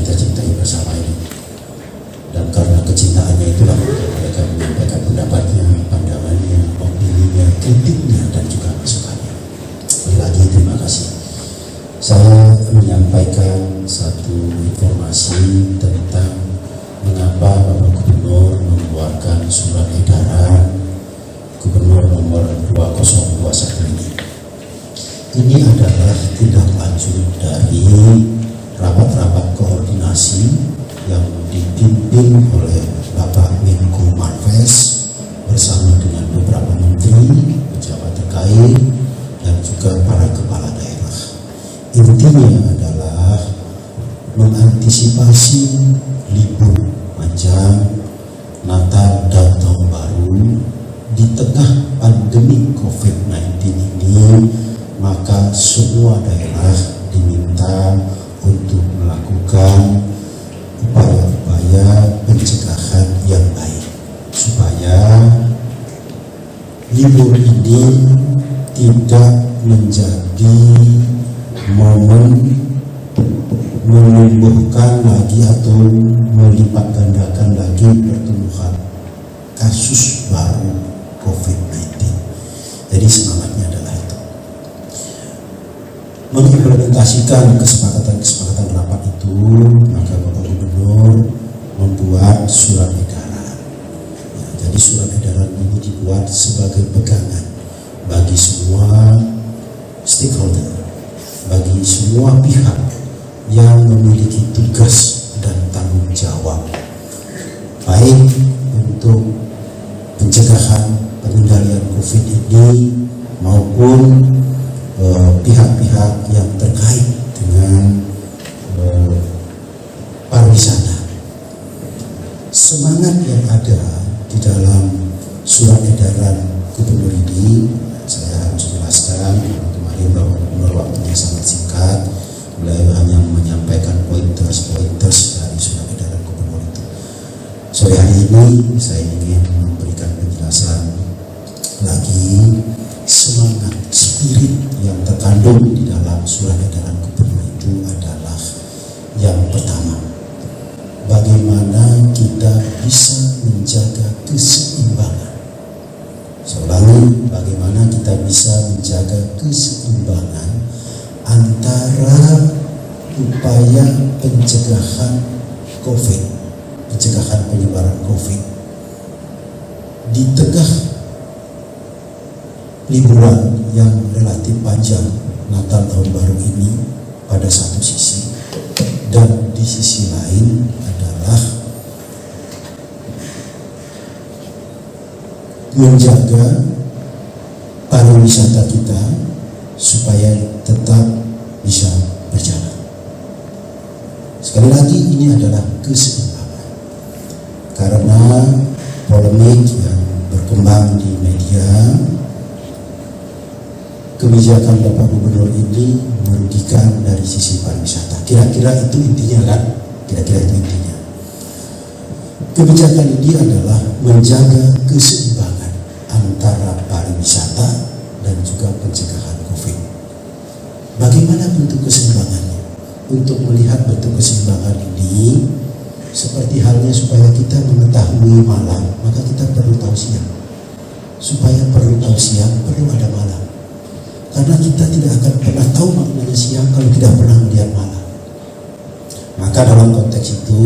kita cintai bersama ini. Dan karena kecintaannya itulah mereka menyampaikan pendapatnya, pandangannya, opininya, kritiknya, dan juga masukannya. Sekali lagi terima kasih. Saya menyampaikan satu informasi tentang mengapa Bapak Gubernur mengeluarkan surat edaran Gubernur nomor 2021 ini. Ini adalah tindak lanjut dari rapat-rapat koordinasi yang dipimpin oleh Bapak Menko Marves bersama dengan beberapa menteri, pejabat terkait, dan juga para kepala daerah. Intinya adalah mengantisipasi libur panjang Natal dan Tahun Baru di tengah pandemi COVID-19 ini, maka semua daerah diminta untuk melakukan upaya-upaya pencegahan yang baik supaya libur ini tidak menjadi momen menumbuhkan lagi atau melipat gandakan lagi pertumbuhan kasus baru COVID-19. Jadi semangatnya adalah itu. Mengimplementasikan kesepakatan rapat itu, maka Bapak Gubernur membuat surat edaran. Ya, jadi surat edaran ini dibuat sebagai pegangan bagi semua stakeholder, bagi semua pihak yang memiliki tugas dan tanggung jawab, baik untuk pencegahan pengendalian COVID ini maupun pihak-pihak yang terkait dengan pariwisata. Semangat yang ada di dalam surat edaran Gubernur ini, saya harus jelaskan, kemarin Bapak Gubernur waktunya sangat singkat, beliau hanya menyampaikan pointers dari surat edaran Gubernur itu. Sore hari ini saya ingin memberikan penjelasan lagi semangat, spirit yang terkandung di dalam surat edaran Gubernur itu adalah yang pertama, bagaimana kita bisa menjaga keseimbangan. Selalu bagaimana kita bisa menjaga keseimbangan antara upaya pencegahan COVID, pencegahan penyebaran COVID di tengah liburan yang relatif panjang Natal Tahun Baru ini pada satu sisi, dan di sisi lain adalah menjaga pariwisata kita supaya tetap bisa berjalan. Sekali lagi ini adalah keseimbangan, karena polemik yang berkembang di media, kebijakan Bapak Gubernur ini merugikan dari sisi pariwisata. Kira-kira itu intinya kan? Kira-kira itu intinya. Kebijakan ini adalah menjaga keseimbangan antara pariwisata dan juga pencegahan COVID. Bagaimana bentuk keseimbangannya? Untuk melihat bentuk keseimbangan ini, seperti halnya supaya kita mengetahui malam, maka kita perlu tahu siang. Supaya perlu tahu siang, perlu ada malam. Karena kita tidak akan pernah tahu maknanya siang kalau tidak pernah melihat malam. Maka dalam konteks itu,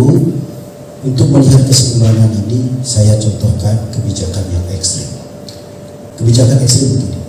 untuk melihat keseimbangan ini, saya contohkan kebijakan yang ekstrim. Kebijakan ekstrim begini.